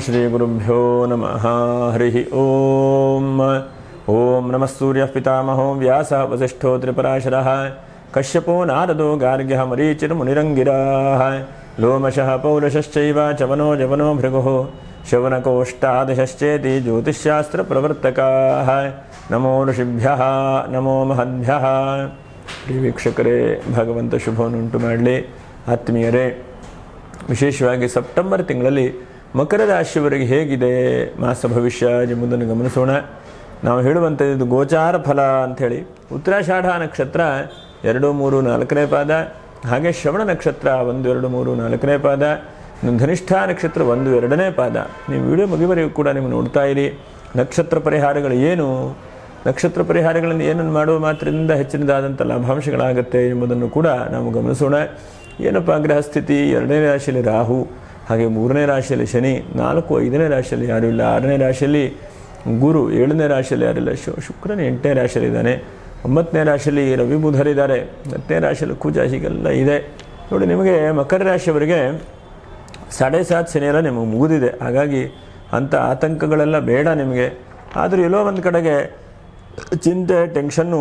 श्रीगुरुभ्यो नमः। हरिः ओम। ओम नमः सूर्यः पितामहो व्यासः वसिष्ठो त्रिपराशरः कश्यपो नारदो गार्ग्यः मरीचिर्मुनिरङ्गिराः लोमशः पौलशश्चैव चवनो जवनो भृगुः शवनकोष्टादशश्चेति ज्योतिष्शास्त्रप्रवर्तकाः। नमो ऋषिभ्यः नमो महद्भ्यः। ಪ್ರಿಯ ವೀಕ್ಷಕರೇ, ಭಗವಂತ ಶುಭವನ್ನುಂಟು ಮಾಡಲಿ. ಆತ್ಮೀಯರೇ, ವಿಶೇಷವಾಗಿ ಸೆಪ್ಟೆಂಬರ್ ತಿಂಗಳಲ್ಲಿ ಮಕರ ರಾಶಿಯವರಿಗೆ ಹೇಗಿದೆ ಮಾಸ ಭವಿಷ್ಯ ಎಂಬುದನ್ನು ಗಮನಿಸೋಣ. ನಾವು ಹೇಳುವಂಥದ್ದು ಗೋಚಾರ ಫಲ ಅಂಥೇಳಿ. ಉತ್ತರಾಷಾಢ ನಕ್ಷತ್ರ 2, 3, 4ನೇ ಪಾದ, ಹಾಗೆ ಶ್ರವಣ ನಕ್ಷತ್ರ 1, 2, 3, 4ನೇ ಪಾದ, ಧನಿಷ್ಠಾ ನಕ್ಷತ್ರ 1, 2ನೇ ಪಾದ. ನೀವು ವಿಡಿಯೋ ಮುಗಿವರೆಗೂ ಕೂಡ ನೀವು ನೋಡ್ತಾ ಇರಿ. ನಕ್ಷತ್ರ ಪರಿಹಾರಗಳು ಏನು, ನಕ್ಷತ್ರ ಪರಿಹಾರಗಳನ್ನು ಏನನ್ನು ಮಾಡುವ ಮಾತ್ರದಿಂದ ಹೆಚ್ಚಿನದಾದಂಥ ಲಾಭಾಂಶಗಳಾಗುತ್ತೆ ಎಂಬುದನ್ನು ಕೂಡ ನಾವು ಗಮನಿಸೋಣ. ಏನಪ್ಪ ಗ್ರಹ ಸ್ಥಿತಿ? 2ನೇ ರಾಶಿಯಲ್ಲಿ ರಾಹು, ಹಾಗೆ 3ನೇ ರಾಶಿಯಲ್ಲಿ ಶನಿ, 4, 5ನೇ ರಾಶಿಯಲ್ಲಿ ಯಾರೂ ಇಲ್ಲ, 6ನೇ ರಾಶಿಯಲ್ಲಿ ಗುರು, 7ನೇ ರಾಶಿಯಲ್ಲಿ ಯಾರಿಲ್ಲ, ಶುಕ್ರನ 8ನೇ ರಾಶಿಯಲ್ಲಿದ್ದಾನೆ, 9ನೇ ರಾಶಿಯಲ್ಲಿ ರವಿ ಬುಧರಿದ್ದಾರೆ, 10ನೇ ರಾಶಿಯಲ್ಲಿ ಕುಜ, ಹೀಗೆಲ್ಲ ಇದೆ ನೋಡಿ. ನಿಮಗೆ ಮಕರ ರಾಶಿಯವರಿಗೆ 7.5 ಶನಿಯೆಲ್ಲ ನಿಮಗೆ ಮುಗಿದಿದೆ. ಹಾಗಾಗಿ ಅಂಥ ಆತಂಕಗಳೆಲ್ಲ ಬೇಡ ನಿಮಗೆ. ಆದರೂ ಎಲ್ಲೋ ಒಂದು ಕಡೆಗೆ ಚಿಂತೆ, ಟೆನ್ಷನ್ನು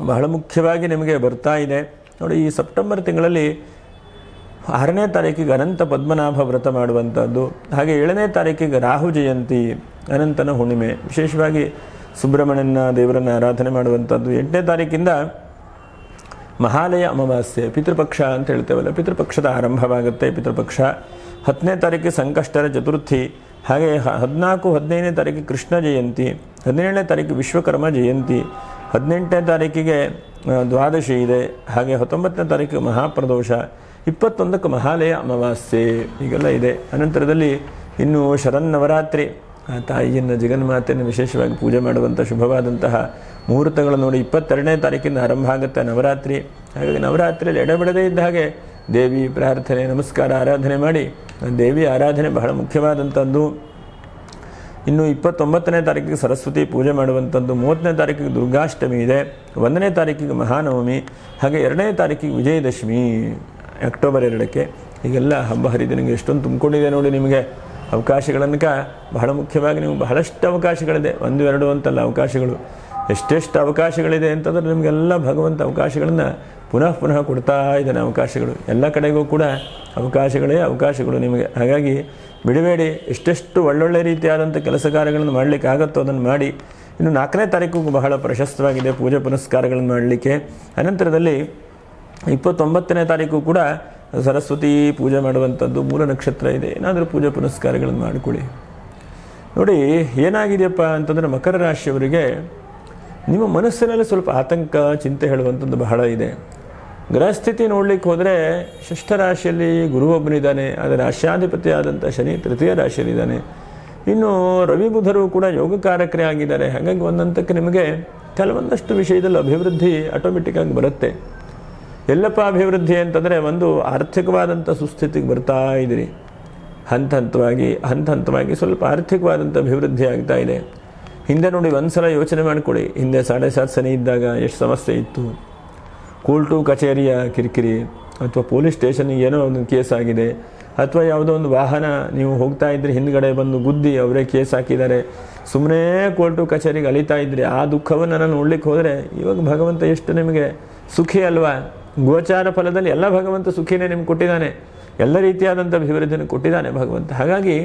ಬಹಳ ಮುಖ್ಯವಾಗಿ ನಿಮಗೆ ಬರ್ತಾ ಇದೆ ನೋಡಿ. ಈ ಸೆಪ್ಟೆಂಬರ್ ತಿಂಗಳಲ್ಲಿ 6ನೇ ತಾರೀಕಿಗೆ ಅನಂತ ಪದ್ಮನಾಭ ವ್ರತ ಮಾಡುವಂಥದ್ದು, ಹಾಗೆ 7ನೇ ತಾರೀಕಿಗೆ ರಾಹು ಜಯಂತಿ, ಅನಂತನ ಹುಣ್ಣಿಮೆ, ವಿಶೇಷವಾಗಿ ಸುಬ್ರಹ್ಮಣ್ಯನ ದೇವರನ್ನು ಆರಾಧನೆ ಮಾಡುವಂಥದ್ದು. 8ನೇ ತಾರೀಕಿಂದ ಮಹಾಲಯ ಅಮಾವಾಸ್ಯೆ, ಪಿತೃಪಕ್ಷ ಅಂತ ಹೇಳ್ತೇವಲ್ಲ, ಪಿತೃಪಕ್ಷದ ಆರಂಭವಾಗುತ್ತೆ ಪಿತೃಪಕ್ಷ. 10ನೇ ತಾರೀಕಿಗೆ ಸಂಕಷ್ಟರ ಚತುರ್ಥಿ, ಹಾಗೆ 14, 15ನೇ ತಾರೀಕಿಗೆ ಕೃಷ್ಣ ಜಯಂತಿ, 17ನೇ ತಾರೀಕಿಗೆ ವಿಶ್ವಕರ್ಮ ಜಯಂತಿ, 18ನೇ ತಾರೀಕಿಗೆ ದ್ವಾದಶಿ ಇದೆ, ಹಾಗೆ 19ನೇ ತಾರೀಕಿಗೆ ಮಹಾಪ್ರದೋಷ, 21ಕ್ಕೆ ಮಹಾಲಯ ಅಮಾವಾಸ್ಯೆ, ಹೀಗೆಲ್ಲ ಇದೆ. ಅನಂತರದಲ್ಲಿ ಇನ್ನು ಶರನ್ನವರಾತ್ರಿ, ಆ ತಾಯಿಯನ್ನು ಜಗನ್ಮಾತೆಯನ್ನು ವಿಶೇಷವಾಗಿ ಪೂಜೆ ಮಾಡುವಂಥ ಶುಭವಾದಂತಹ ಮುಹೂರ್ತಗಳು ನೋಡಿ. 22ನೇ ತಾರೀಕಿಂದ ಆರಂಭ ಆಗುತ್ತೆ ನವರಾತ್ರಿ. ಹಾಗಾಗಿ ನವರಾತ್ರಿಯಲ್ಲಿ ಎಡೆಬಿಡದೇ ಇದ್ದ ಹಾಗೆ ದೇವಿ ಪ್ರಾರ್ಥನೆ, ನಮಸ್ಕಾರ, ಆರಾಧನೆ ಮಾಡಿ. ದೇವಿ ಆರಾಧನೆ ಬಹಳ ಮುಖ್ಯವಾದಂಥದ್ದು. ಇನ್ನು 29ನೇ ತಾರೀಕಿಗೆ ಸರಸ್ವತಿ ಪೂಜೆ ಮಾಡುವಂಥದ್ದು, 30ನೇ ತಾರೀಕಿಗೆ ದುರ್ಗಾಷ್ಟಮಿ ಇದೆ, 1ನೇ ತಾರೀಕಿಗೆ ಮಹಾನವಮಿ, ಹಾಗೆ 2ನೇ ತಾರೀಕಿಗೆ ವಿಜಯದಶಮಿ, ಅಕ್ಟೋಬರ್ 2ಕ್ಕೆ. ಹೀಗೆಲ್ಲ ಹಬ್ಬ ಹರಿದಿನಗೆ ಎಷ್ಟೊಂದು ತುಂಬಿಕೊಂಡಿದೆ ನೋಡಿ ನಿಮಗೆ ಅವಕಾಶಗಳನ್ನು. ಬಹಳ ಮುಖ್ಯವಾಗಿ ನೀವು ಬಹಳಷ್ಟು ಅವಕಾಶಗಳಿದೆ, 1, 2 ಅಂತಲ್ಲ ಅವಕಾಶಗಳು. ಎಷ್ಟೆಷ್ಟು ಅವಕಾಶಗಳಿದೆ ಅಂತಂದರೆ ನಿಮಗೆಲ್ಲ ಭಗವಂತ ಅವಕಾಶಗಳನ್ನು ಪುನಃ ಕೊಡ್ತಾ ಇದ್ದಾನೆ. ಅವಕಾಶಗಳು ಎಲ್ಲ ಕಡೆಗೂ ಕೂಡ ಅವಕಾಶಗಳೇ ಅವಕಾಶಗಳು ನಿಮಗೆ. ಹಾಗಾಗಿ ಬಿಡಬೇಡಿ. ಎಷ್ಟೆಷ್ಟು ಒಳ್ಳೊಳ್ಳೆ ರೀತಿಯಾದಂಥ ಕೆಲಸ ಕಾರ್ಯಗಳನ್ನು ಮಾಡಲಿಕ್ಕಾಗತ್ತೋ ಅದನ್ನು ಮಾಡಿ. ಇನ್ನು 4ನೇ ತಾರೀಕಿಗೂ ಬಹಳ ಪ್ರಶಸ್ತವಾಗಿದೆ ಪೂಜೆ ಪುನಸ್ಕಾರಗಳನ್ನು ಮಾಡಲಿಕ್ಕೆ. ಅನಂತರದಲ್ಲಿ 29ನೇ ತಾರೀಕು ಕೂಡ ಸರಸ್ವತಿ ಪೂಜೆ ಮಾಡುವಂಥದ್ದು, ಮೂಲ ನಕ್ಷತ್ರ ಇದೆ. ಏನಾದರೂ ಪೂಜೆ ಪುನಸ್ಕಾರಗಳನ್ನು ಮಾಡಿಕೊಳ್ಳಿ. ನೋಡಿ ಏನಾಗಿದೆಯಪ್ಪ ಅಂತಂದರೆ ಮಕರ ರಾಶಿಯವರಿಗೆ ನಿಮ್ಮ ಮನಸ್ಸಿನಲ್ಲಿ ಸ್ವಲ್ಪ ಆತಂಕ, ಚಿಂತೆ ಹೇಳುವಂಥದ್ದು ಬಹಳ ಇದೆ. ಗ್ರಹಸ್ಥಿತಿ ನೋಡಲಿಕ್ಕೆ ಹೋದರೆ 6ಠ ರಾಶಿಯಲ್ಲಿ ಗುರು ಒಬ್ಬನಿದ್ದಾನೆ, ಅದರ ರಾಶ್ಯಾಧಿಪತಿ ಆದಂಥ ಶನಿ 3ಯ ರಾಶಿಯಲ್ಲಿದ್ದಾನೆ. ಇನ್ನು ರವಿ ಬುಧರು ಕೂಡ ಯೋಗಕಾರಕರೇ ಆಗಿದ್ದಾರೆ. ಹಾಗಾಗಿ ಒಂದಂತಕ್ಕೆ ನಿಮಗೆ ಕೆಲವೊಂದಷ್ಟು ವಿಷಯದಲ್ಲಿ ಅಭಿವೃದ್ಧಿ ಆಟೋಮೆಟಿಕ್ಕಾಗಿ ಬರುತ್ತೆ. ಎಲ್ಲಪ್ಪ ಅಭಿವೃದ್ಧಿ ಅಂತಂದರೆ, ಒಂದು ಆರ್ಥಿಕವಾದಂಥ ಸುಸ್ಥಿತಿಗೆ ಬರ್ತಾ ಇದ್ದೀರಿ. ಹಂತ ಹಂತವಾಗಿ ಸ್ವಲ್ಪ ಆರ್ಥಿಕವಾದಂಥ ಅಭಿವೃದ್ಧಿ ಆಗ್ತಾ ಇದೆ. ಹಿಂದೆ ನೋಡಿ ಒಂದು ಸಲ ಯೋಚನೆ ಮಾಡಿಕೊಳ್ಳಿ, ಹಿಂದೆ 7.5 ಶನಿ ಇದ್ದಾಗ ಎಷ್ಟು ಸಮಸ್ಯೆ ಇತ್ತು. ಕೋರ್ಟು ಕಚೇರಿಯ ಕಿರಿಕಿರಿ, ಅಥವಾ ಪೊಲೀಸ್ ಸ್ಟೇಷನ್ಗೆ ಏನೋ ಒಂದು ಕೇಸ್ ಆಗಿದೆ, ಅಥವಾ ಯಾವುದೋ ಒಂದು ವಾಹನ ನೀವು ಹೋಗ್ತಾ ಇದ್ದರೆ ಹಿಂದ್ಗಡೆ ಬಂದು ಗುದ್ದಿ ಅವರೇ ಕೇಸ್ ಹಾಕಿದ್ದಾರೆ, ಸುಮ್ಮನೆ ಕೋರ್ಟು ಕಚೇರಿಗೆ ಅಲಿತಾ ಇದ್ರಿ. ಆ ದುಃಖವನ್ನು ನಾನು ನೋಡ್ಲಿಕ್ಕೆ ಹೋದರೆ ಇವಾಗ ಭಗವಂತ ಎಷ್ಟು ನಿಮಗೆ ಸುಖಿ ಅಲ್ವಾ. ಗೋಚಾರ ಫಲದಲ್ಲಿ ಎಲ್ಲ ಭಗವಂತ ಸುಖಿನೇ ನಿಮ್ಗೆ ಕೊಟ್ಟಿದ್ದಾನೆ, ಎಲ್ಲ ರೀತಿಯಾದಂಥ ಅಭಿವೃದ್ಧಿಯನ್ನು ಕೊಟ್ಟಿದ್ದಾನೆ ಭಗವಂತ. ಹಾಗಾಗಿ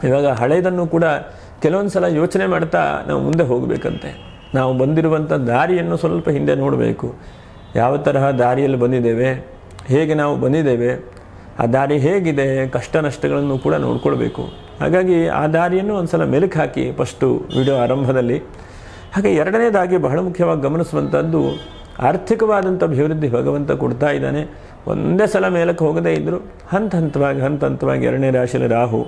ಇವಾಗ ಹಳೆಯದನ್ನು ಕೂಡ ಕೆಲವೊಂದು ಸಲ ಯೋಚನೆ ಮಾಡ್ತಾ ನಾವು ಮುಂದೆ ಹೋಗಬೇಕಂತೆ. ನಾವು ಬಂದಿರುವಂಥ ದಾರಿಯನ್ನು ಸ್ವಲ್ಪ ಹಿಂದೆ ನೋಡಬೇಕು. ಯಾವ ತರಹ ದಾರಿಯಲ್ಲಿ ಬಂದಿದ್ದೇವೆ, ಹೇಗೆ ನಾವು ಬಂದಿದ್ದೇವೆ, ಆ ದಾರಿ ಹೇಗಿದೆ, ಕಷ್ಟ ನಷ್ಟಗಳನ್ನು ಕೂಡ ನೋಡ್ಕೊಳ್ಬೇಕು. ಹಾಗಾಗಿ ಆ ದಾರಿಯನ್ನು ಒಂದು ಸಲ ಮೆಲುಕು ಹಾಕಿ ಫಸ್ಟು ವಿಡಿಯೋ ಆರಂಭದಲ್ಲಿ. ಹಾಗೆ 2ನೇದಾಗಿ ಬಹಳ ಮುಖ್ಯವಾಗಿ ಗಮನಿಸುವಂಥದ್ದು, ಆರ್ಥಿಕವಾದಂಥ ಅಭಿವೃದ್ಧಿ ಭಗವಂತ ಕೊಡ್ತಾ ಇದ್ದಾನೆ. ಒಂದೇ ಸಲ ಮೇಲಕ್ಕೆ ಹೋಗದೇ ಇದ್ದರೂ ಹಂತ ಹಂತವಾಗಿ 2ನೇ ರಾಶಿಯಲ್ಲಿ ರಾಹು,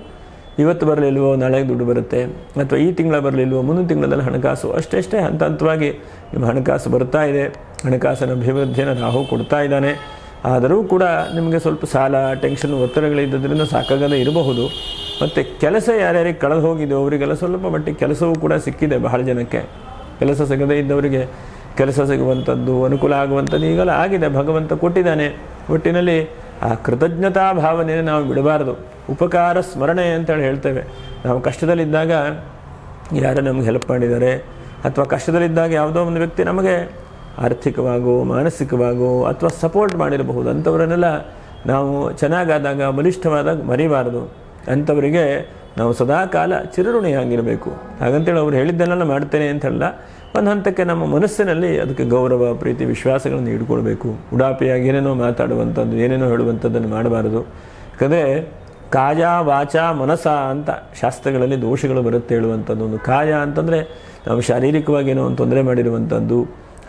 ಇವತ್ತು ಬರಲಿಲ್ವೋ ನಾಳೆಗೆ ದುಡ್ಡು ಬರುತ್ತೆ, ಅಥವಾ ಈ ತಿಂಗಳ ಬರಲಿಲ್ವೋ ಮುಂದಿನ ತಿಂಗಳಲ್ಲಿ ಹಣಕಾಸು, ಅಷ್ಟೇ ಹಂತವಾಗಿ ನಿಮ್ಮ ಹಣಕಾಸು ಬರ್ತಾ ಇದೆ. ಹಣಕಾಸಿನ ಅಭಿವೃದ್ಧಿಯನ್ನು ರಾಹು ಕೊಡ್ತಾ ಇದ್ದಾನೆ. ಆದರೂ ಕೂಡ ನಿಮಗೆ ಸ್ವಲ್ಪ ಸಾಲ, ಟೆನ್ಷನ್, ಒತ್ತಡಗಳಿದ್ದರಿಂದ ಸಾಕಾಗದೇ ಇರಬಹುದು. ಮತ್ತು ಕೆಲಸ ಯಾರ್ಯಾರಿಗೆ ಕಳೆದು ಹೋಗಿದೆಯೋ ಅವರಿಗೆಲ್ಲ ಸ್ವಲ್ಪ ಮಟ್ಟಿಗೆ ಕೆಲಸವೂ ಕೂಡ ಸಿಕ್ಕಿದೆ. ಬಹಳ ಜನಕ್ಕೆ ಕೆಲಸ ಸಿಗದೇ ಇದ್ದವರಿಗೆ ಕೆಲಸ ಸಿಗುವಂಥದ್ದು, ಅನುಕೂಲ ಆಗುವಂಥದ್ದು ಈಗೆಲ್ಲ ಆಗಿದೆ, ಭಗವಂತ ಕೊಟ್ಟಿದ್ದಾನೆ. ಒಟ್ಟಿನಲ್ಲಿ ಆ ಕೃತಜ್ಞತಾ ಭಾವನೆಯನ್ನು ನಾವು ಬಿಡಬಾರ್ದು. ಉಪಕಾರ ಸ್ಮರಣೆ ಅಂತೇಳಿ ಹೇಳ್ತೇವೆ. ನಾವು ಕಷ್ಟದಲ್ಲಿದ್ದಾಗ ಯಾರು ನಮ್ಗೆ ಹೆಲ್ಪ್ ಮಾಡಿದ್ದಾರೆ, ಅಥವಾ ಕಷ್ಟದಲ್ಲಿದ್ದಾಗ ಯಾವುದೋ ಒಂದು ವ್ಯಕ್ತಿ ನಮಗೆ ಆರ್ಥಿಕವಾಗೋ ಮಾನಸಿಕವಾಗೋ ಅಥವಾ ಸಪೋರ್ಟ್ ಮಾಡಿರಬಹುದು. ಅಂಥವರನ್ನೆಲ್ಲ ನಾವು ಚೆನ್ನಾಗಾದಾಗ ಬಲಿಷ್ಠವಾದಾಗ ಮರಿಬಾರ್ದು. ಅಂಥವರಿಗೆ ನಾವು ಸದಾಕಾಲ ಚಿರಋಣಿಯಾಗಿರಬೇಕು. ಹಾಗಂತೇಳಿ ಅವ್ರು ಹೇಳಿದ್ದನ್ನೆಲ್ಲ ಮಾಡ್ತೇನೆ ಅಂತ ಹೇಳಲ್ಲ, ಒಂದು ಹಂತಕ್ಕೆ ನಮ್ಮ ಮನಸ್ಸಿನಲ್ಲಿ ಅದಕ್ಕೆ ಗೌರವ ಪ್ರೀತಿ ವಿಶ್ವಾಸಗಳನ್ನು ಇಟ್ಕೊಳ್ಬೇಕು. ಉಡಾಪಿಯಾಗಿ ಏನೇನೋ ಮಾತಾಡುವಂಥದ್ದು ಏನೇನೋ ಹೇಳುವಂಥದ್ದನ್ನು ಮಾಡಬಾರದು. ಯಾಕಂದರೆ ಕಾಯ ವಾಚ ಮನಸ ಅಂತ ಶಾಸ್ತ್ರಗಳಲ್ಲಿ ದೋಷಗಳು ಬರುತ್ತೆ ಹೇಳುವಂಥದ್ದು. ಒಂದು ಕಾಯ ಅಂತಂದರೆ ನಾವು ಶಾರೀರಿಕವಾಗಿ ಏನೋ ಒಂದು ತೊಂದರೆ ಮಾಡಿರುವಂಥದ್ದು,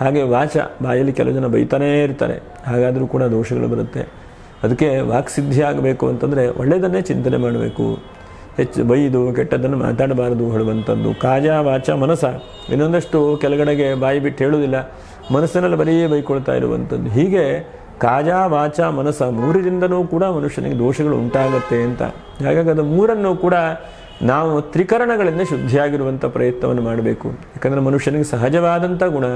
ಹಾಗೆ ವಾಚ ಬಾಯಲ್ಲಿ ಕೆಲವು ಜನ ಬೈತಾನೇ ಇರ್ತಾರೆ, ಹಾಗಾದರೂ ಕೂಡ ದೋಷಗಳು ಬರುತ್ತೆ. ಅದಕ್ಕೆ ವಾಕ್ಸಿದ್ಧಿ ಆಗಬೇಕು ಅಂತಂದರೆ ಒಳ್ಳೆಯದನ್ನೇ ಚಿಂತನೆ ಮಾಡಬೇಕು, ಹೆಚ್ಚು ಬೈದು ಕೆಟ್ಟದ್ದನ್ನು ಮಾತಾಡಬಾರದು ಹೇಳುವಂಥದ್ದು. ಕಾಯ ವಾಚ ಮನಸ, ಇನ್ನೊಂದಷ್ಟು ಕೆಳಗಡೆಗೆ ಬಾಯಿ ಬಿಟ್ಟು ಹೇಳುವುದಿಲ್ಲ, ಮನಸ್ಸಿನಲ್ಲಿ ಬರೀ ಬೈಕೊಳ್ತಾ ಇರುವಂಥದ್ದು. ಹೀಗೆ ಕಾಯ ವಾಚ ಮನಸ ಮೂರರಿಂದನೂ ಕೂಡ ಮನುಷ್ಯನಿಗೆ ದೋಷಗಳು ಉಂಟಾಗುತ್ತೆ ಅಂತ. ಹಾಗಾಗಿ ಅದು ಮೂರನ್ನು ಕೂಡ ನಾವು ತ್ರಿಕರಣಗಳಿಂದ ಶುದ್ಧಿಯಾಗಿರುವಂಥ ಪ್ರಯತ್ನವನ್ನು ಮಾಡಬೇಕು. ಯಾಕಂದರೆ ಮನುಷ್ಯನಿಗೆ ಸಹಜವಾದಂಥ ಗುಣ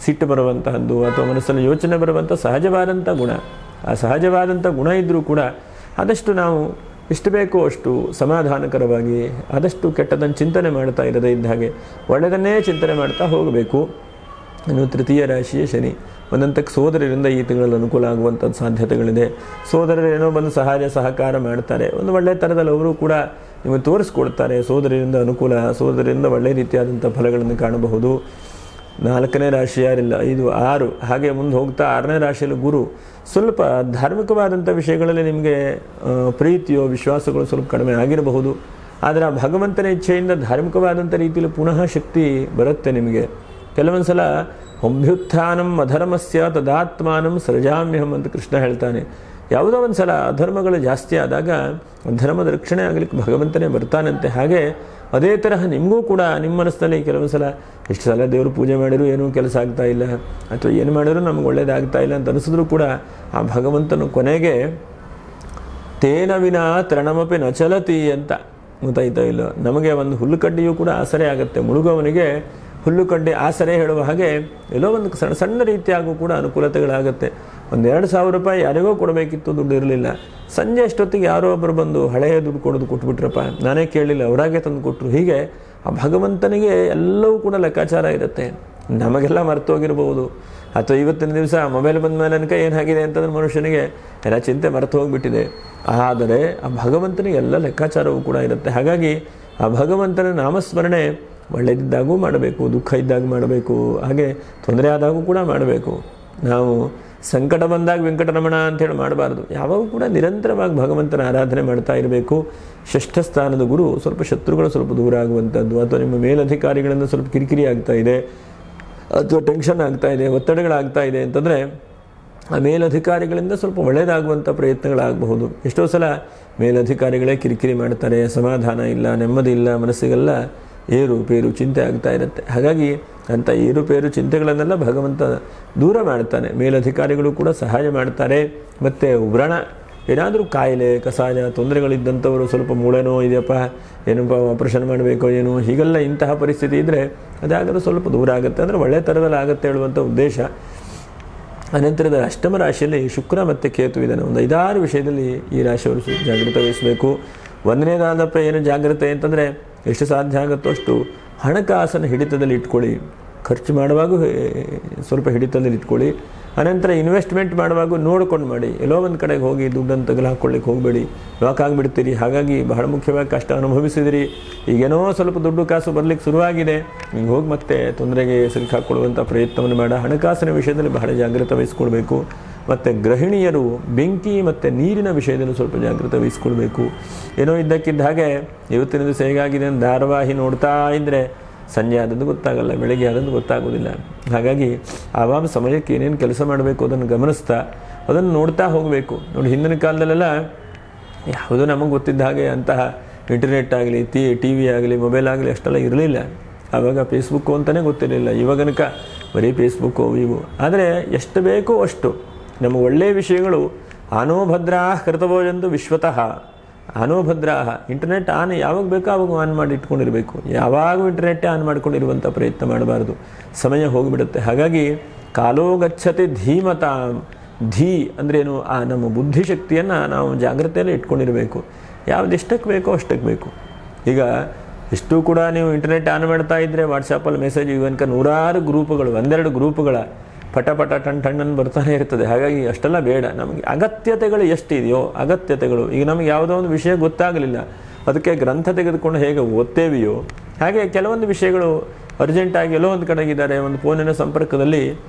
ಸಿಟ್ಟು ಬರುವಂತಹದ್ದು ಅಥವಾ ಮನಸ್ಸಲ್ಲಿ ಯೋಚನೆ ಬರುವಂಥ ಸಹಜವಾದಂಥ ಗುಣ. ಆ ಸಹಜವಾದಂಥ ಗುಣ ಇದ್ದರೂ ಕೂಡ ಆದಷ್ಟು ನಾವು ಎಷ್ಟು ಬೇಕೋ ಅಷ್ಟು ಸಮಾಧಾನಕರವಾಗಿ, ಆದಷ್ಟು ಕೆಟ್ಟದನ್ನು ಚಿಂತನೆ ಮಾಡ್ತಾ ಇರದೇ ಇದ್ದ ಹಾಗೆ ಒಳ್ಳೆಯದನ್ನೇ ಚಿಂತನೆ ಮಾಡ್ತಾ ಹೋಗಬೇಕು. ಇನ್ನು ತೃತೀಯ ರಾಶಿಯ ಶನಿ. ಒಂದಂತಕ್ಕೆ ಸೋದರರಿಂದ ಈ ತಿಂಗಳಲ್ಲಿ ಅನುಕೂಲ ಆಗುವಂಥದ್ದು ಸಾಧ್ಯತೆಗಳಿದೆ. ಸೋದರರು ಏನೋ ಬಂದು ಸಹಕಾರ ಮಾಡ್ತಾರೆ, ಒಂದು ಒಳ್ಳೆಯ ಥರದಲ್ಲಿ ಅವರು ಕೂಡ ನಿಮಗೆ ತೋರಿಸ್ಕೊಡ್ತಾರೆ. ಸೋದರರಿಂದ ಅನುಕೂಲ, ಸೋದರರಿಂದ ಒಳ್ಳೆಯ ರೀತಿಯಾದಂಥ ಫಲಗಳನ್ನು ಕಾಣಬಹುದು. 4ನೇ ರಾಶಿ ಯಾರಿಲ್ಲ, 5, 6 ಹಾಗೆ ಮುಂದೆ ಹೋಗ್ತಾ 6ನೇ ರಾಶಿಯಲ್ಲಿ ಗುರು. ಸ್ವಲ್ಪ ಧಾರ್ಮಿಕವಾದಂಥ ವಿಷಯಗಳಲ್ಲಿ ನಿಮಗೆ ಪ್ರೀತಿಯೋ ವಿಶ್ವಾಸಗಳು ಸ್ವಲ್ಪ ಕಡಿಮೆ ಆಗಿರಬಹುದು. ಆದರೆ ಆ ಭಗವಂತನ ಇಚ್ಛೆಯಿಂದ ಧಾರ್ಮಿಕವಾದಂಥ ರೀತಿಯಲ್ಲಿ ಪುನಃ ಶಕ್ತಿ ಬರುತ್ತೆ ನಿಮಗೆ. ಕೆಲವೊಂದು ಸಲ ಅಭ್ಯುತ್ಥಾನಂ ಅಧರ್ಮಸ್ಯ ತದಾತ್ಮಾನಂ ಸೃಜಾಮ್ಯಹಂ ಅಂತ ಕೃಷ್ಣ ಹೇಳ್ತಾನೆ. ಯಾವುದೋ ಒಂದು ಸಲ ಅಧರ್ಮಗಳು ಜಾಸ್ತಿ ಆದಾಗ ಧರ್ಮದ ರಕ್ಷಣೆ ಆಗಲಿಕ್ಕೆ ಭಗವಂತನೇ ಬರ್ತಾನಂತೆ. ಹಾಗೆ ಅದೇ ತರಹ ನಿಮಗೂ ಕೂಡ ನಿಮ್ಮ ಮನಸ್ಸಿನಲ್ಲಿ ಕೆಲವೊಂದು ಸಲ ಎಷ್ಟು ಸಲ ದೇವರು ಪೂಜೆ ಮಾಡಿದ್ರು ಏನೂ ಕೆಲಸ ಆಗ್ತಾ ಇಲ್ಲ, ಅಥವಾ ಏನು ಮಾಡಿದ್ರು ನಮ್ಗೆ ಒಳ್ಳೇದಾಗ್ತಾ ಇಲ್ಲ ಅಂತ ಅನಿಸಿದ್ರು ಕೂಡ ಆ ಭಗವಂತನು ಕೊನೆಗೆ ತೇನ ವಿನಾ ತೃಣಮಪಿ ನಚಲತಿ ಅಂತ ಗೊತ್ತಾಯ್ತಾ ಇಲ್ಲ. ನಮಗೆ ಒಂದು ಹುಲ್ಲುಕಡ್ಡಿಯೂ ಕೂಡ ಆಸರೆ ಆಗುತ್ತೆ. ಮುಳುಗುವವನಿಗೆ ಹುಲ್ಲುಕಡ್ಡಿ ಆಸರೆ ಹೇಳುವ ಹಾಗೆ ಎಲ್ಲೋ ಒಂದು ಸಣ್ಣ ಸಣ್ಣ ರೀತಿಯಾಗೂ ಕೂಡ ಅನುಕೂಲತೆಗಳಾಗುತ್ತೆ. ಒಂದು 2,000 ರೂಪಾಯಿ ಯಾರಿಗೋ ಕೊಡಬೇಕಿತ್ತು, ದುಡ್ಡು ಇರಲಿಲ್ಲ. ಸಂಜೆ ಅಷ್ಟೊತ್ತಿಗೆ ಯಾರೋ ಒಬ್ಬರು ಬಂದು ಹಳೆಯ ದುಡ್ಡು ಕೊಟ್ಬಿಟ್ರಪ್ಪ, ನಾನೇ ಕೇಳಲಿಲ್ಲ, ಅವರಾಗೆ ತಂದು ಕೊಟ್ಟರು. ಹೀಗೆ ಆ ಭಗವಂತನಿಗೆ ಎಲ್ಲವೂ ಕೂಡ ಲೆಕ್ಕಾಚಾರ ಇರುತ್ತೆ. ನಮಗೆಲ್ಲ ಮರ್ತೋಗಿರ್ಬೋದು, ಅಥವಾ ಇವತ್ತಿನ ದಿವಸ ಮೊಬೈಲ್ ಬಂದ ಮೇಲೆ ನನಗೆ ಏನಾಗಿದೆ ಅಂತಂದ್ರೆ ಮನುಷ್ಯನಿಗೆ ಎಲ್ಲ ಚಿಂತೆ ಮರೆತು ಹೋಗಿಬಿಟ್ಟಿದೆ. ಆದರೆ ಆ ಭಗವಂತನಿಗೆ ಎಲ್ಲ ಲೆಕ್ಕಾಚಾರವೂ ಕೂಡ ಇರುತ್ತೆ. ಹಾಗಾಗಿ ಆ ಭಗವಂತನ ನಾಮಸ್ಮರಣೆ ಒಳ್ಳೆಯದಿದ್ದಾಗೂ ಮಾಡಬೇಕು, ದುಃಖ ಇದ್ದಾಗ ಮಾಡಬೇಕು, ಹಾಗೆ ತೊಂದರೆ ಆದಾಗೂ ಕೂಡ ಮಾಡಬೇಕು. ನಾವು ಸಂಕಟ ಬಂದಾಗ ವೆಂಕಟರಮಣ ಅಂತೇಳಿ ಮಾಡಬಾರ್ದು. ಯಾವಾಗ ಕೂಡ ನಿರಂತರವಾಗಿ ಭಗವಂತನ ಆರಾಧನೆ ಮಾಡ್ತಾ ಇರಬೇಕು. 6ಥ ಸ್ಥಾನದ ಗುರು ಸ್ವಲ್ಪ ಶತ್ರುಗಳು ಸ್ವಲ್ಪ ದೂರ ಆಗುವಂಥದ್ದು, ಅಥವಾ ನಿಮ್ಮ ಮೇಲಧಿಕಾರಿಗಳಿಂದ ಸ್ವಲ್ಪ ಕಿರಿಕಿರಿ ಆಗ್ತಾ ಇದೆ, ಅಥವಾ ಟೆನ್ಷನ್ ಆಗ್ತಾ ಇದೆ, ಒತ್ತಡಗಳಾಗ್ತಾ ಇದೆ ಅಂತಂದರೆ ಆ ಮೇಲಧಿಕಾರಿಗಳಿಂದ ಸ್ವಲ್ಪ ಒಳ್ಳೆಯದಾಗುವಂಥ ಪ್ರಯತ್ನಗಳಾಗಬಹುದು. ಎಷ್ಟೋ ಸಲ ಮೇಲಧಿಕಾರಿಗಳೇ ಕಿರಿಕಿರಿ ಮಾಡ್ತಾರೆ, ಸಮಾಧಾನ ಇಲ್ಲ, ನೆಮ್ಮದಿ ಇಲ್ಲ, ಮನಸ್ಸಿಗೆಲ್ಲ ಏರುಪೇರು ಚಿಂತೆ ಆಗ್ತಾ ಇರುತ್ತೆ. ಹಾಗಾಗಿ ಅಂಥ ಏರುಪೇರು ಚಿಂತೆಗಳನ್ನೆಲ್ಲ ಭಗವಂತ ದೂರ ಮಾಡ್ತಾನೆ. ಮೇಲಧಿಕಾರಿಗಳು ಕೂಡ ಸಹಾಯ ಮಾಡ್ತಾರೆ. ಮತ್ತು ವ್ರಣ ಏನಾದರೂ ಕಾಯಿಲೆ ಕಸಾಯ ತೊಂದರೆಗಳಿದ್ದಂಥವರು ಸ್ವಲ್ಪ ಮೂಳೆನೋ ಇದೆಯಪ್ಪ, ಏನಪ್ಪ ಆಪರೇಷನ್ ಮಾಡಬೇಕೋ ಏನೋ, ಹೀಗೆಲ್ಲ ಇಂತಹ ಪರಿಸ್ಥಿತಿ ಇದ್ದರೆ ಅದಾದರೂ ಸ್ವಲ್ಪ ದೂರ ಆಗುತ್ತೆ, ಅಂದರೆ ಒಳ್ಳೆಯ ಥರದಲ್ಲಿ ಆಗುತ್ತೆ ಹೇಳುವಂಥ ಉದ್ದೇಶ. ಅನಂತರದ 8ಮ ರಾಶಿಯಲ್ಲಿ ಶುಕ್ರ ಮತ್ತು ಕೇತು ಇದ್ದಾನೆ. ಒಂದು 5-6 ವಿಷಯದಲ್ಲಿ ಈ ರಾಶಿಯವರು ಜಾಗೃತೆ ವಹಿಸಬೇಕು. 1ನೇದಾದಪ್ಪ ಏನು ಜಾಗ್ರತೆ ಅಂತಂದರೆ ಎಷ್ಟು ಸಾಧ್ಯ ಆಗುತ್ತೋ ಅಷ್ಟು ಹಣಕಾಸನ್ನು ಹಿಡಿತದಲ್ಲಿ ಇಟ್ಕೊಳ್ಳಿ. ಖರ್ಚು ಮಾಡುವಾಗ ಸ್ವಲ್ಪ ಹಿಡಿತದಲ್ಲಿ ಇಟ್ಕೊಳ್ಳಿ. ಅನಂತರ ಇನ್ವೆಸ್ಟ್ಮೆಂಟ್ ಮಾಡುವಾಗ ನೋಡ್ಕೊಂಡು ಮಾಡಿ. ಎಲ್ಲೋ ಒಂದು ಕಡೆಗೆ ಹೋಗಿ ದುಡ್ಡನ್ನು ತಗಲು ಹಾಕ್ಕೊಳ್ಳಿಕ್ಕೆ ಹೋಗಬೇಡಿ, ಲಾಕ್ ಆಗಿಬಿಡ್ತೀರಿ. ಹಾಗಾಗಿ ಬಹಳ ಮುಖ್ಯವಾಗಿ ಕಷ್ಟ ಅನುಭವಿಸಿದಿರಿ, ಈಗೇನೋ ಸ್ವಲ್ಪ ದುಡ್ಡು ಕಾಸು ಬರಲಿಕ್ಕೆ ಶುರುವಾಗಿದೆ, ಹಿಂಗೆ ಹೋಗಿ ಮತ್ತೆ ತೊಂದರೆಗೆ ಸಿಲುಕಾಕೊಳ್ಳುವಂಥ ಪ್ರಯತ್ನವನ್ನು ಮಾಡ. ಹಣಕಾಸಿನ ವಿಷಯದಲ್ಲಿ ಬಹಳ ಜಾಗ್ರತೆ ವಹಿಸ್ಕೊಳ್ಬೇಕು. ಮತ್ತು ಗೃಹಿಣಿಯರು ಬೆಂಕಿ ಮತ್ತು ನೀರಿನ ವಿಷಯದಲ್ಲಿ ಸ್ವಲ್ಪ ಜಾಗ್ರತೆ ವಹಿಸ್ಕೊಳ್ಬೇಕು. ಏನೋ ಇದ್ದಕ್ಕಿದ್ದ ಹಾಗೆ ಇವತ್ತಿನ ದಿವಸ ಹೇಗಾಗಿದೆ ಅಂತ ಧಾರಾವಾಹಿ ನೋಡ್ತಾ ಇದ್ದರೆ ಸಂಜೆ ಆದದ್ದು ಗೊತ್ತಾಗಲ್ಲ, ಬೆಳಗ್ಗೆ ಆದದ್ದು ಗೊತ್ತಾಗೋದಿಲ್ಲ. ಹಾಗಾಗಿ ಆವಾಗ ಸಮಯಕ್ಕೆ ಏನೇನು ಕೆಲಸ ಮಾಡಬೇಕು ಅದನ್ನು ಗಮನಿಸ್ತಾ ಅದನ್ನು ನೋಡ್ತಾ ಹೋಗಬೇಕು. ನೋಡಿ, ಹಿಂದಿನ ಕಾಲದಲ್ಲೆಲ್ಲ ಯಾವುದೋ ನಮಗೆ ಗೊತ್ತಿದ್ದ ಹಾಗೆ ಅಂತಹ ಇಂಟರ್ನೆಟ್ ಆಗಲಿ ಟಿ ವಿ ಆಗಲಿ ಮೊಬೈಲ್ ಆಗಲಿ ಅಷ್ಟೆಲ್ಲ ಇರಲಿಲ್ಲ. ಆವಾಗ ಫೇಸ್ಬುಕ್ಕು ಅಂತಲೇ ಗೊತ್ತಿರಲಿಲ್ಲ. ಇವಾಗನಕ ಬರೀ ಫೇಸ್ಬುಕ್ಕು ಇವು. ಆದರೆ ಎಷ್ಟು ಬೇಕೋ ಅಷ್ಟು ನಮಗೆ ಒಳ್ಳೆಯ ವಿಷಯಗಳು ಆನೋಭದ್ರಾ ಕೃತಭೋಜಂತು ವಿಶ್ವತಃ. ಆನೋಭದ್ರಾ ಇಂಟರ್ನೆಟ್ ಆನ್ ಯಾವಾಗ ಬೇಕೋ ಆವಾಗ ಆನ್ ಮಾಡಿ ಇಟ್ಕೊಂಡಿರಬೇಕು. ಯಾವಾಗೂ ಇಂಟರ್ನೆಟ್ಟೇ ಆನ್ ಮಾಡ್ಕೊಂಡಿರುವಂಥ ಪ್ರಯತ್ನ ಮಾಡಬಾರ್ದು, ಸಮಯ ಹೋಗಿಬಿಡುತ್ತೆ. ಹಾಗಾಗಿ ಕಾಲೋ ಗಚ್ಚತಿ ಧೀಮತಾಂ ಧೀ ಅಂದ್ರೇನು, ಆ ನಮ್ಮ ಬುದ್ಧಿಶಕ್ತಿಯನ್ನು ನಾವು ಜಾಗ್ರತೆಯಲ್ಲಿ ಇಟ್ಕೊಂಡಿರಬೇಕು. ಯಾವ್ದು ಎಷ್ಟಕ್ಕೆ ಬೇಕೋ ಅಷ್ಟಕ್ಕೆ ಬೇಕು. ಈಗ ಎಷ್ಟು ಕೂಡ ನೀವು ಇಂಟರ್ನೆಟ್ ಆನ್ ಮಾಡ್ತಾ ಇದ್ದರೆ ವಾಟ್ಸಪ್ಪಲ್ಲಿ ಮೆಸೇಜ್ ಇವನ್ಕ ನೂರಾರು ಗ್ರೂಪ್ಗಳು, ಒಂದೆರಡು ಗ್ರೂಪ್ಗಳ ಪಟ ಪಟ ಟಣ್ಣನ್ನು ಬರ್ತಾನೆ ಇರ್ತದೆ. ಹಾಗಾಗಿ ಅಷ್ಟೆಲ್ಲ ಬೇಡ. ನಮಗೆ ಅಗತ್ಯತೆಗಳು ಎಷ್ಟಿದೆಯೋ ಅಗತ್ಯತೆಗಳು, ಈಗ ನಮಗೆ ಯಾವುದೋ ಒಂದು ವಿಷಯ ಗೊತ್ತಾಗಲಿಲ್ಲ, ಅದಕ್ಕೆ ಗ್ರಂಥ ತೆಗೆದುಕೊಂಡು ಹೇಗೆ ಓದ್ತೇವೆಯೋ ಹಾಗೆ ಕೆಲವೊಂದು ವಿಷಯಗಳು ಅರ್ಜೆಂಟಾಗಿ ಎಲ್ಲೋ ಒಂದು ಕಡೆಗಿದ್ದಾರೆ, ಒಂದು ಫೋನಿನ ಸಂಪರ್ಕದಲ್ಲಿ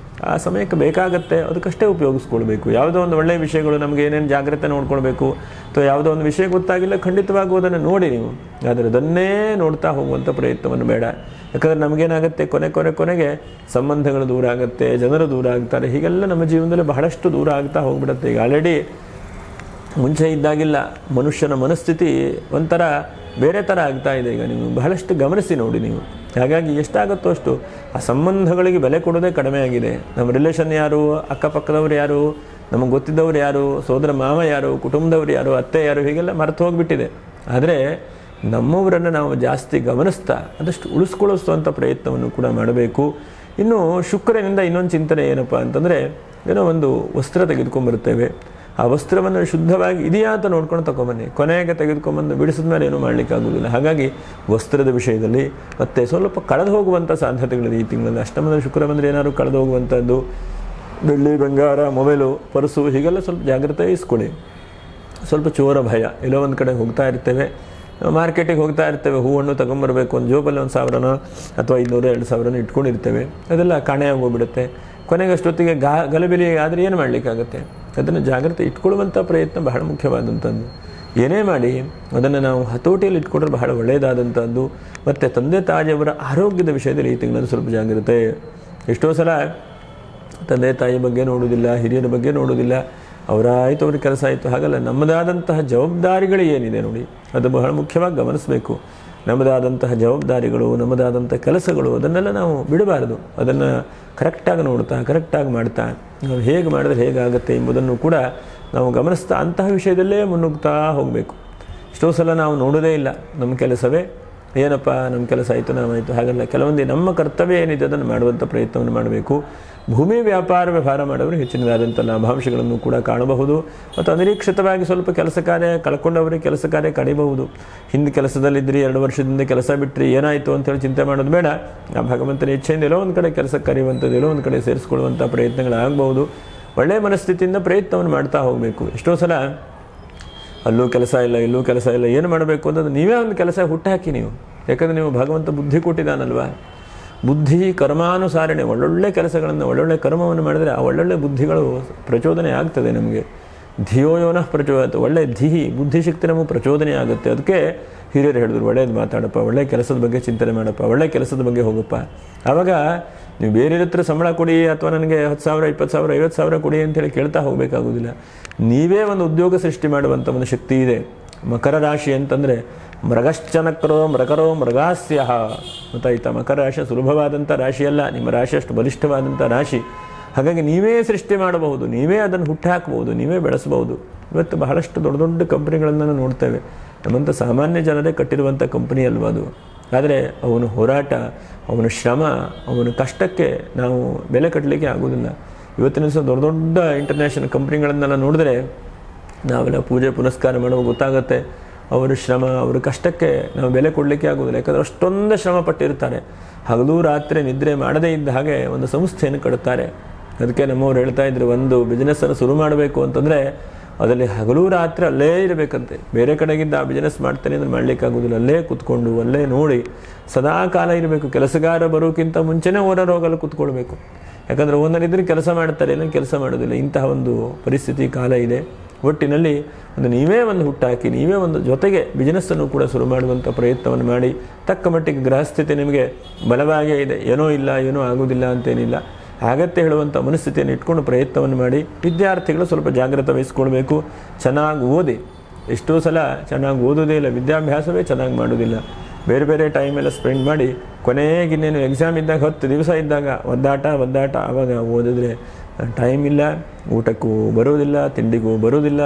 ಆ ಸಮಯಕ್ಕೆ ಬೇಕಾಗತ್ತೆ, ಅದಕ್ಕಷ್ಟೇ ಉಪಯೋಗಿಸ್ಕೊಳ್ಬೇಕು. ಯಾವುದೋ ಒಂದು ಒಳ್ಳೆಯ ವಿಷಯಗಳು ನಮಗೆ ಏನೇನು ಜಾಗ್ರತೆ ನೋಡ್ಕೊಳ್ಬೇಕು, ಅಥವಾ ಯಾವುದೋ ಒಂದು ವಿಷಯ ಗೊತ್ತಾಗಿಲ್ಲ ಖಂಡಿತವಾಗೂ ಅದನ್ನು ನೋಡಿ ನೀವು, ಆದರೆ ಅದನ್ನೇ ನೋಡ್ತಾ ಹೋಗುವಂಥ ಪ್ರಯತ್ನವನ್ನು ಬೇಡ. ಯಾಕಂದರೆ ನಮಗೇನಾಗುತ್ತೆ, ಕೊನೆಗೆ ಸಂಬಂಧಗಳು ದೂರ ಆಗುತ್ತೆ, ಜನರು ದೂರ ಆಗ್ತಾರೆ, ಹೀಗೆಲ್ಲ ನಮ್ಮ ಜೀವನದಲ್ಲಿ ಬಹಳಷ್ಟು ದೂರ ಆಗ್ತಾ ಹೋಗ್ಬಿಡುತ್ತೆ. ಈಗ ಆಲ್ರೆಡಿ ಮುಂಚೆ ಇದ್ದಾಗಿಲ್ಲ, ಮನುಷ್ಯನ ಮನಸ್ಥಿತಿ ಒಂಥರ ಬೇರೆ ಥರ ಆಗ್ತಾ ಇದೆ. ಈಗ ನೀವು ಬಹಳಷ್ಟು ಗಮನಿಸಿ ನೋಡಿ ನೀವು. ಹಾಗಾಗಿ ಎಷ್ಟಾಗುತ್ತೋ ಅಷ್ಟು ಆ ಸಂಬಂಧಗಳಿಗೆ ಬೆಲೆ ಕೊಡೋದೇ ಕಡಿಮೆ ಆಗಿದೆ. ನಮ್ಮ ರಿಲೇಷನ್ ಯಾರು, ಅಕ್ಕಪಕ್ಕದವ್ರು ಯಾರು, ನಮಗೆ ಗೊತ್ತಿದ್ದವ್ರು ಯಾರು, ಸೋದರ ಮಾವ ಯಾರು, ಕುಟುಂಬದವ್ರು ಯಾರು, ಅತ್ತೆ ಯಾರು, ಹೀಗೆಲ್ಲ ಮರೆತು ಹೋಗಿಬಿಟ್ಟಿದೆ. ಆದರೆ ನಮ್ಮವರನ್ನು ನಾವು ಜಾಸ್ತಿ ಗಮನಿಸ್ತಾ ಅದಷ್ಟು ಉಳಿಸ್ಕೊಳ್ಳಿಸುವಂಥ ಪ್ರಯತ್ನವನ್ನು ಕೂಡ ಮಾಡಬೇಕು. ಇನ್ನು ಶುಕ್ರನಿಂದ ಇನ್ನೊಂದು ಚಿಂತನೆ ಏನಪ್ಪ ಅಂತಂದರೆ, ಏನೋ ಒಂದು ವಸ್ತ್ರ ತೆಗೆದುಕೊಂಡ್ಬರ್ತೇವೆ, ಆ ವಸ್ತ್ರವನ್ನು ಶುದ್ಧವಾಗಿ ಇದೆಯಾ ಅಂತ ನೋಡ್ಕೊಂಡು ತಗೊಂಬನ್ನಿ. ಕೊನೆಗೆ ತೆಗೆದುಕೊಂಬಂದು ಬಿಡಿಸಿದ ಮೇಲೆ ಏನೂ ಮಾಡಲಿಕ್ಕಾಗೋದಿಲ್ಲ. ಹಾಗಾಗಿ ವಸ್ತ್ರದ ವಿಷಯದಲ್ಲಿ ಮತ್ತೆ ಸ್ವಲ್ಪ ಕಳೆದು ಹೋಗುವಂಥ ಸಾಧ್ಯತೆಗಳಿದೆ ಈ ತಿಂಗಳಲ್ಲಿ. ಅಷ್ಟಮದಲ್ಲಿ ಶುಕ್ರ ಬಂದರೆ ಏನಾದ್ರು ಕಳೆದು ಹೋಗುವಂಥದ್ದು, ಬೆಳ್ಳಿ ಬಂಗಾರ, ಮೊಬೈಲು, ಪರ್ಸು, ಹೀಗೆಲ್ಲ ಸ್ವಲ್ಪ ಜಾಗ್ರತೆ ವಹಿಸ್ಕೊಳ್ಳಿ. ಸ್ವಲ್ಪ ಚೋರ ಭಯ, ಎಲ್ಲೋ ಒಂದು ಕಡೆ ಹೋಗ್ತಾ ಇರ್ತೇವೆ, ಮಾರ್ಕೆಟಿಗೆ ಹೋಗ್ತಾ ಇರ್ತೇವೆ, ಹೂವನ್ನು ತಗೊಂಬರ್ಬೇಕು, ಒಂದು ಜೋಬಲ್ಲಿ 1,000 ಅಥವಾ 500-2,000 ಇಟ್ಕೊಂಡಿರ್ತೇವೆ, ಅದೆಲ್ಲ ಕಾಣೆಯಾಗೋಗ್ಬಿಡುತ್ತೆ. ಕೊನೆಗೆ ಅಷ್ಟೊತ್ತಿಗೆ ಗಲಭೆಲಿ ಆದರೆ ಏನು ಮಾಡಲಿಕ್ಕಾಗತ್ತೆ? ಅದನ್ನು ಜಾಗ್ರತೆ ಇಟ್ಕೊಳ್ಳುವಂಥ ಪ್ರಯತ್ನ ಬಹಳ ಮುಖ್ಯವಾದಂಥದ್ದು. ಏನೇ ಮಾಡಿ ಅದನ್ನು ನಾವು ಹತೋಟಿಯಲ್ಲಿ ಇಟ್ಕೊಂಡ್ರೆ ಬಹಳ ಒಳ್ಳೆಯದಾದಂಥದ್ದು. ಮತ್ತು ತಂದೆ ತಾಯಿಯವರ ಆರೋಗ್ಯದ ವಿಷಯದಲ್ಲಿ ಈ ತಿಂಗಳಲ್ಲಿ ಸ್ವಲ್ಪ ಜಾಗ್ರತೆ. ಎಷ್ಟೋ ಸಲ ತಂದೆ ತಾಯಿ ಬಗ್ಗೆ ನೋಡೋದಿಲ್ಲ, ಹಿರಿಯರ ಬಗ್ಗೆ ನೋಡೋದಿಲ್ಲ, ಅವರಾಯಿತು ಅವ್ರ ಕೆಲಸ ಆಯಿತು, ಹಾಗಲ್ಲ. ನಮ್ಮದಾದಂತಹ ಜವಾಬ್ದಾರಿಗಳು ಏನಿದೆ ನೋಡಿ, ಅದು ಬಹಳ ಮುಖ್ಯವಾಗಿ ಗಮನಿಸಬೇಕು. ನಮ್ಮದಾದಂತಹ ಜವಾಬ್ದಾರಿಗಳು, ನಮ್ಮದಾದಂಥ ಕೆಲಸಗಳು, ಅದನ್ನೆಲ್ಲ ನಾವು ಬಿಡಬಾರ್ದು. ಅದನ್ನು ಕರೆಕ್ಟಾಗಿ ನೋಡ್ತಾ, ಕರೆಕ್ಟಾಗಿ ಮಾಡ್ತಾ, ನಾವು ಹೇಗೆ ಮಾಡಿದ್ರೆ ಹೇಗಾಗುತ್ತೆ ಎಂಬುದನ್ನು ಕೂಡ ನಾವು ಗಮನಿಸ್ತಾ ಅಂತಹ ವಿಷಯದಲ್ಲೇ ಮುನ್ನುಗ್ತಾ ಹೋಗಬೇಕು. ಎಷ್ಟೋ ಸಲ ನಾವು ನೋಡೋದೇ ಇಲ್ಲ, ನಮ್ಮ ಕೆಲಸವೇ ಏನಪ್ಪ, ನಮ್ಮ ಕೆಲಸ ಆಯಿತು, ನಾವಾಯಿತು, ಹಾಗಲ್ಲ. ಕೆಲವೊಂದು ನಮ್ಮ ಕರ್ತವ್ಯ ಏನಿದೆ ಅದನ್ನು ಮಾಡುವಂಥ ಪ್ರಯತ್ನವನ್ನು ಮಾಡಬೇಕು. ಭೂಮಿ ವ್ಯವಹಾರ ಮಾಡೋರು ಹೆಚ್ಚಿನದಾದಂಥ ಲಾಭಾಂಶಗಳನ್ನು ಕೂಡ ಕಾಣಬಹುದು. ಮತ್ತು ಅನಿರೀಕ್ಷಿತವಾಗಿ ಸ್ವಲ್ಪ ಕೆಲಸ ಕಾರ್ಯ ಕಳ್ಕೊಂಡವರಿಗೆ ಕೆಲಸ ಕಾರ್ಯ ಕಡಿಬಹುದು. ಹಿಂದೆ ಕೆಲಸದಲ್ಲಿದ್ದರೆ 2 ವರ್ಷದಿಂದ ಕೆಲಸ ಬಿಟ್ಟರೆ ಏನಾಯಿತು ಅಂತೇಳಿ ಚಿಂತೆ ಮಾಡೋದು ಬೇಡ. ಆ ಭಗವಂತನ ಇಚ್ಛೆಯಿಂದ ಎಲ್ಲೋ ಒಂದು ಕಡೆ ಕೆಲಸ ಕರೆಯುವಂಥದ್ದು, ಎಲ್ಲೋ ಒಂದು ಕಡೆ ಸೇರಿಸ್ಕೊಳ್ಳುವಂಥ ಪ್ರಯತ್ನಗಳಾಗಬಹುದು. ಒಳ್ಳೆಯ ಮನಸ್ಥಿತಿಯಿಂದ ಪ್ರಯತ್ನವನ್ನು ಮಾಡ್ತಾ ಹೋಗಬೇಕು. ಎಷ್ಟೋ ಸಲ ಅಲ್ಲೂ ಕೆಲಸ ಇಲ್ಲ, ಇಲ್ಲೂ ಕೆಲಸ ಇಲ್ಲ, ಏನು ಮಾಡಬೇಕು ಅಂತಂದು ನೀವೇ ಒಂದು ಕೆಲಸ ಹುಟ್ಟಾಕಿ ನೀವು. ಯಾಕಂದರೆ ನೀವು ಭಗವಂತ ಬುದ್ಧಿ ಕೊಟ್ಟಿದ್ದಾನಲ್ವ, ಬುದ್ಧಿ ಕರ್ಮಾನುಸಾರಣೆ ಒಳ್ಳೊಳ್ಳೆ ಕೆಲಸಗಳನ್ನು, ಒಳ್ಳೊಳ್ಳೆ ಕರ್ಮವನ್ನು ಮಾಡಿದರೆ ಆ ಒಳ್ಳೊಳ್ಳೆ ಬುದ್ಧಿಗಳು ಪ್ರಚೋದನೆ ಆಗ್ತದೆ ನಮಗೆ. ಧಿಯೋಯೋನಃ ಪ್ರಚೋದಯತೆ, ಒಳ್ಳೆ ಬುದ್ಧಿಶಕ್ತಿ ನಮಗೆ ಪ್ರಚೋದನೆ ಆಗುತ್ತೆ. ಅದಕ್ಕೆ ಹಿರಿಯರು ಹೇಳಿದ್ರು, ಒಳ್ಳೇದು ಮಾತಾಡಪ್ಪ, ಒಳ್ಳೆ ಕೆಲಸದ ಬಗ್ಗೆ ಚಿಂತನೆ ಮಾಡಪ್ಪ, ಒಳ್ಳೆ ಕೆಲಸದ ಬಗ್ಗೆ ಹೋಗಪ್ಪ. ಆವಾಗ ನೀವು ಬೇರೆ ಹತ್ರ ಸಂಬಳ ಕೊಡಿ, ಅಥವಾ ನನಗೆ 10,000, 20,000, 50,000 ಕೊಡಿ ಅಂತೇಳಿ ಕೇಳ್ತಾ ಹೋಗಬೇಕಾಗೋದಿಲ್ಲ. ನೀವೇ ಒಂದು ಉದ್ಯೋಗ ಸೃಷ್ಟಿ ಮಾಡುವಂಥ ಒಂದು ಶಕ್ತಿ ಇದೆ. ಮಕರ ರಾಶಿ ಅಂತಂದರೆ ಮೃಗಶ್ಚನಕರೋ ಮೃಗರೋ ಮೃಗಾಸ್ಯ ಗೊತ್ತಾಯ್ತಾ. ಮಕರ ರಾಶಿ ಸುಲಭವಾದಂಥ ರಾಶಿಯಲ್ಲ, ನಿಮ್ಮ ರಾಶಿ ಅಷ್ಟು ಬಲಿಷ್ಠವಾದಂಥ ರಾಶಿ. ಹಾಗಾಗಿ ನೀವೇ ಸೃಷ್ಟಿ ಮಾಡಬಹುದು, ನೀವೇ ಅದನ್ನು ಹುಟ್ಟಾಕಬಹುದು, ನೀವೇ ಬೆಳೆಸಬಹುದು. ಇವತ್ತು ಬಹಳಷ್ಟು ದೊಡ್ಡ ದೊಡ್ಡ ಕಂಪ್ನಿಗಳನ್ನು ನಾವು ನೋಡ್ತೇವೆ. ನಮ್ಮಂಥ ಸಾಮಾನ್ಯ ಜನರೇ ಕಟ್ಟಿರುವಂಥ ಕಂಪ್ನಿ ಅಲ್ವ ಅದು. ಆದರೆ ಅವನ ಹೋರಾಟ, ಅವನ ಶ್ರಮ, ಅವನ ಕಷ್ಟಕ್ಕೆ ನಾವು ಬೆಲೆ ಕಟ್ಟಲಿಕ್ಕೆ ಆಗೋದಿಲ್ಲ. ಇವತ್ತಿನ ದಿವಸ ದೊಡ್ಡ ದೊಡ್ಡ ಇಂಟರ್ನ್ಯಾಷನಲ್ ಕಂಪ್ನಿಗಳನ್ನೆಲ್ಲ ನೋಡಿದ್ರೆ ನಾವೆಲ್ಲ ಪೂಜೆ ಪುನಸ್ಕಾರ ಮಾಡುವ ಗೊತ್ತಾಗುತ್ತೆ. ಅವರ ಶ್ರಮ, ಅವರ ಕಷ್ಟಕ್ಕೆ ನಾವು ಬೆಲೆ ಕೊಡಲಿಕ್ಕೆ ಆಗೋದಿಲ್ಲ. ಯಾಕಂದರೆ ಅಷ್ಟೊಂದು ಶ್ರಮ ಪಟ್ಟಿರ್ತಾರೆ. ಹಗಲು ರಾತ್ರಿ ನಿದ್ರೆ ಮಾಡದೇ ಇದ್ದ ಹಾಗೆ ಒಂದು ಸಂಸ್ಥೆಯನ್ನು ಕಟ್ತಾರೆ. ಅದಕ್ಕೆ ನಮ್ಮವ್ರು ಹೇಳ್ತಾ ಇದ್ರು, ಒಂದು ಬಿಸ್ನೆಸ್ಸನ್ನು ಶುರು ಮಾಡಬೇಕು ಅಂತಂದರೆ ಅದರಲ್ಲಿ ಹಗಲು ರಾತ್ರಿ ಅಲ್ಲೇ ಇರಬೇಕಂತೆ. ಬೇರೆ ಕಡೆಗಿಂದ ಆ ಬಿಸ್ನೆಸ್ ಮಾಡ್ತಾನೆ ಅಂದರೆ ಮಾಡಲಿಕ್ಕಾಗೋದಿಲ್ಲ. ಅಲ್ಲೇ ಕೂತ್ಕೊಂಡು ಅಲ್ಲೇ ನೋಡಿ ಸದಾ ಕಾಲ ಇರಬೇಕು. ಕೆಲಸಗಾರ ಬರೋಕ್ಕಿಂತ ಮುಂಚೆನೇ ಓನರ್ ಹೋಗಲು ಕೂತ್ಕೊಳ್ಬೇಕು. ಯಾಕಂದರೆ ಓನರ್ ಇದ್ದರೆ ಕೆಲಸ ಮಾಡ್ತಾರೆ, ಇಲ್ಲ ಕೆಲಸ ಮಾಡೋದಿಲ್ಲ. ಇಂತಹ ಒಂದು ಪರಿಸ್ಥಿತಿ ಕಾಲ ಇದೆ. ಒಟ್ಟಿನಲ್ಲಿ ನೀವೇ ಒಂದು ಹುಟ್ಟಾಕಿ, ನೀವೇ ಒಂದು ಜೊತೆಗೆ ಬಿಸ್ನೆಸ್ಸನ್ನು ಕೂಡ ಶುರು ಮಾಡುವಂಥ ಪ್ರಯತ್ನವನ್ನು ಮಾಡಿ. ತಕ್ಕ ಮಟ್ಟಿಗೆ ಗ್ರಹಸ್ಥಿತಿ ನಿಮಗೆ ಬಲವಾಗೇ ಇದೆ, ಏನೋ ಇಲ್ಲ, ಏನೋ ಆಗೋದಿಲ್ಲ ಅಂತೇನಿಲ್ಲ. ಅಗತ್ಯ ಹೇಳುವಂಥ ಮನಸ್ಥಿತಿಯನ್ನು ಇಟ್ಕೊಂಡು ಪ್ರಯತ್ನವನ್ನು ಮಾಡಿ. ವಿದ್ಯಾರ್ಥಿಗಳು ಸ್ವಲ್ಪ ಜಾಗ್ರತೆ ವಹಿಸ್ಕೊಳ್ಬೇಕು. ಚೆನ್ನಾಗಿ ಓದಿ. ಎಷ್ಟೋ ಸಲ ಚೆನ್ನಾಗಿ ಓದೋದೇ ಇಲ್ಲ, ವಿದ್ಯಾಭ್ಯಾಸವೇ ಚೆನ್ನಾಗಿ ಮಾಡೋದಿಲ್ಲ. ಬೇರೆ ಬೇರೆ ಟೈಮೆಲ್ಲ ಸ್ಪೆಂಡ್ ಮಾಡಿ ಕೊನೆಗೆ ಇನ್ನೇನು ಎಕ್ಸಾಮ್ ಇದ್ದಾಗ 10 ದಿವಸ ಇದ್ದಾಗ ಒದ್ದಾಟ, ಆವಾಗ ಓದಿದ್ರೆ ಟೈಮ್ ಇಲ್ಲ, ಊಟಕ್ಕೂ ಬರೋದಿಲ್ಲ, ತಿಂಡಿಗೂ ಬರೋದಿಲ್ಲ,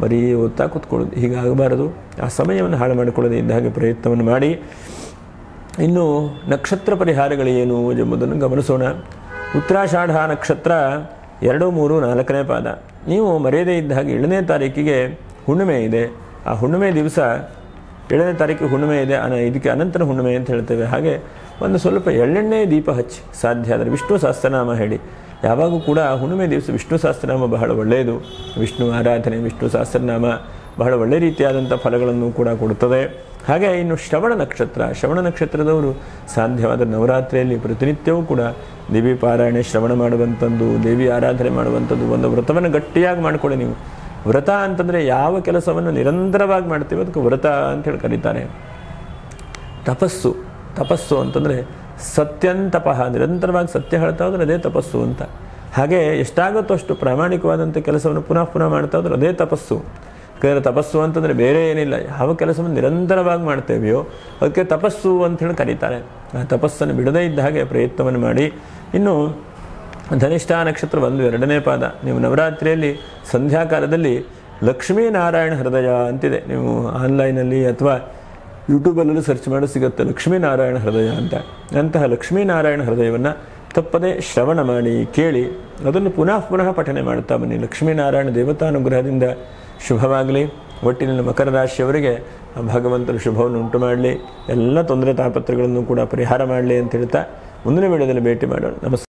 ಬರೀ ಓದ್ತಾ ಕೂತ್ಕೊಳ್ಳೋದು. ಹೀಗಾಗಬಾರದು. ಆ ಸಮಯವನ್ನು ಹಾಳು ಮಾಡಿಕೊಳ್ಳದೆ ಇದ್ದ ಹಾಗೆ ಪ್ರಯತ್ನವನ್ನು ಮಾಡಿ. ಇನ್ನು ನಕ್ಷತ್ರ ಪರಿಹಾರಗಳು ಏನು ಎಂಬುದನ್ನು ಗಮನಿಸೋಣ. ಉತ್ತರಾಷಾಢ ನಕ್ಷತ್ರ 2, 3, 4ನೇ ಪಾದ. ನೀವು ಮರೆಯದೇ ಇದ್ದ ಹಾಗೆ 7ನೇ ತಾರೀಕಿಗೆ ಹುಣ್ಣಿಮೆ ಇದೆ. ಆ ಹುಣ್ಣಿಮೆ ದಿವಸ 7ನೇ ತಾರೀಕಿಗೆ ಹುಣ್ಣಿಮೆ ಇದೆ, ಇದಕ್ಕೆ ಅನಂತರ ಹುಣ್ಣಿಮೆ ಅಂತ ಹೇಳ್ತೇವೆ. ಹಾಗೆ ಒಂದು ಸ್ವಲ್ಪ ಎಳ್ಳೆಣ್ಣೆ ದೀಪ ಹಚ್ಚಿ, ಸಾಧ್ಯ ಆದರೆ ವಿಷ್ಣು ಸಹಸ್ರನಾಮ ಹೇಳಿ. ಯಾವಾಗೂ ಕೂಡ ಹುಣ್ಣಿಮೆ ದಿವಸ ವಿಷ್ಣು ಸಹಸ್ರನಾಮ ಬಹಳ ಒಳ್ಳೆಯದು. ವಿಷ್ಣು ಆರಾಧನೆ, ವಿಷ್ಣು ಸಹಸ್ರನಾಮ ಬಹಳ ಒಳ್ಳೆಯ ರೀತಿಯಾದಂಥ ಫಲಗಳನ್ನು ಕೂಡ ಕೊಡುತ್ತದೆ. ಹಾಗೆ ಇನ್ನು ಶ್ರವಣ ನಕ್ಷತ್ರದವರು ಸಾಧ್ಯವಾದ ನವರಾತ್ರಿಯಲ್ಲಿ ಪ್ರತಿನಿತ್ಯವೂ ಕೂಡ ದೇವಿ ಪಾರಾಯಣೆ, ಶ್ರವಣ ಮಾಡುವಂಥದ್ದು, ದೇವಿ ಆರಾಧನೆ ಮಾಡುವಂಥದ್ದು, ಒಂದು ವ್ರತವನ್ನು ಗಟ್ಟಿಯಾಗಿ ಮಾಡಿಕೊಳ್ಳಿ. ನೀವು ವ್ರತ ಅಂತಂದರೆ ಯಾವ ಕೆಲಸವನ್ನು ನಿರಂತರವಾಗಿ ಮಾಡ್ತೀವಿ ಅದಕ್ಕೆ ವ್ರತ ಅಂತೇಳಿ ಕರೀತಾರೆ. ತಪಸ್ಸು ಅಂತಂದರೆ ಸತ್ಯಂತಪಃ, ನಿರಂತರವಾಗಿ ಸತ್ಯ ಹೇಳ್ತಾ ಹೋದ್ರೆ ಅದೇ ತಪಸ್ಸು ಅಂತ. ಹಾಗೆ ಎಷ್ಟಾಗುತ್ತೋ ಅಷ್ಟು ಪ್ರಾಮಾಣಿಕವಾದಂಥ ಕೆಲಸವನ್ನು ಪುನಃ ಮಾಡ್ತಾ ಹೋದ್ರೆ ಅದೇ ತಪಸ್ಸು. ಯಾಕಂದರೆ ತಪಸ್ಸು ಅಂತಂದರೆ ಬೇರೆ ಏನಿಲ್ಲ, ಯಾವ ಕೆಲಸವನ್ನು ನಿರಂತರವಾಗಿ ಮಾಡ್ತೇವೆಯೋ ಅದಕ್ಕೆ ತಪಸ್ಸು ಅಂಥೇಳಿ ಕರೀತಾರೆ. ಆ ತಪಸ್ಸನ್ನು ಬಿಡದೇ ಇದ್ದ ಹಾಗೆ ಪ್ರಯತ್ನವನ್ನು ಮಾಡಿ. ಇನ್ನು ಧನಿಷ್ಠ ನಕ್ಷತ್ರ 1, 2ನೇ ಪಾದ. ನೀವು ನವರಾತ್ರಿಯಲ್ಲಿ ಸಂಧ್ಯಾಕಾಲದಲ್ಲಿ ಲಕ್ಷ್ಮೀನಾರಾಯಣ ಹೃದಯ ಅಂತಿದೆ. ನೀವು ಆನ್ಲೈನಲ್ಲಿ ಅಥವಾ ಯೂಟ್ಯೂಬಲ್ಲೂ ಸರ್ಚ್ ಮಾಡಿ ಸಿಗುತ್ತೆ ಲಕ್ಷ್ಮೀನಾರಾಯಣ ಹೃದಯ ಅಂತ. ಅಂತಹ ಲಕ್ಷ್ಮೀನಾರಾಯಣ ಹೃದಯವನ್ನು ತಪ್ಪದೇ ಶ್ರವಣ ಮಾಡಿ, ಕೇಳಿ, ಅದನ್ನು ಪುನಃ ಪಠನೆ ಮಾಡ್ತಾ ಬನ್ನಿ. ಲಕ್ಷ್ಮೀನಾರಾಯಣ ದೇವತಾನುಗ್ರಹದಿಂದ ಶುಭವಾಗಲಿ. ಒಟ್ಟಿನಲ್ಲಿ ಮಕರ ರಾಶಿಯವರಿಗೆ ಭಗವಂತನ ಶುಭವನ್ನು ಉಂಟು ಮಾಡಲಿ, ಎಲ್ಲ ತೊಂದರೆ ತಾಪತ್ರಗಳನ್ನು ಕೂಡ ಪರಿಹಾರ ಮಾಡಲಿ ಅಂತ ಹೇಳ್ತಾ ಮುಂದಿನ ವಿಡಿಯೋದಲ್ಲಿ ಭೇಟಿ ಮಾಡೋಣ. ನಮಸ್ಕಾರ.